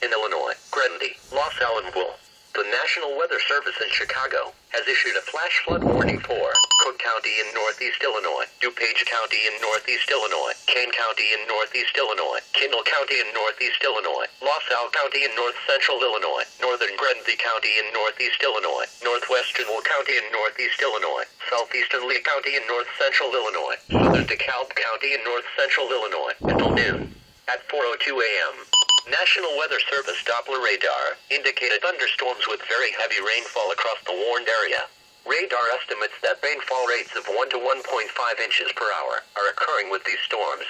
in Illinois, Grundy, Los Alamos. The National Weather Service in Chicago has issued a flash flood warning for Cook County in northeast Illinois, DuPage County in northeast Illinois, Kane County in northeast Illinois, Kendall County in northeast Illinois, LaSalle County in north central Illinois, northern Grundy County in northeast Illinois, northwestern Will County in northeast Illinois, southeastern Lee County in north central Illinois, southern DeKalb County in north central Illinois, until noon. At 4:02 a.m., National Weather Service Doppler radar indicated thunderstorms with very heavy rainfall across the warned area. Radar estimates that rainfall rates of 1 to 1.5 inches per hour are occurring with these storms.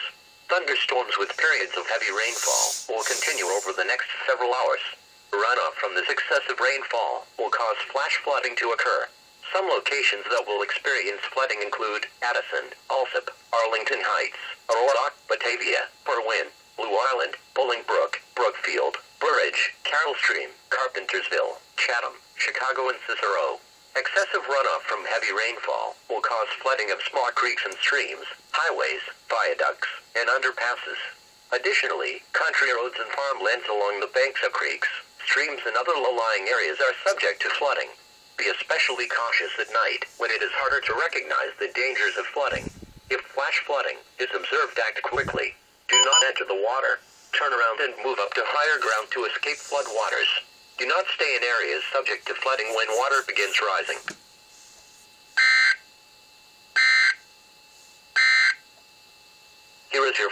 Thunderstorms with periods of heavy rainfall will continue over the next several hours. Runoff from this excessive rainfall will cause flash flooding to occur. Some locations that will experience flooding include Addison, Alsip, Arlington Heights, Aurora, Batavia, Berwyn, Blue Island, Bolingbrook, Brookfield, Burridge, Carroll Stream, Carpentersville, Chatham, Chicago, and Cicero. Excessive runoff from heavy rainfall will cause flooding of small creeks and streams, highways, viaducts, and underpasses. Additionally, country roads and farmlands along the banks of creeks, streams, and other low-lying areas are subject to flooding. Be especially cautious at night when it is harder to recognize the dangers of flooding. If flash flooding is observed, act quickly. Do not enter the water. Turn around and move up to higher ground to escape flood waters. Do not stay in areas subject to flooding when water begins rising. Here is your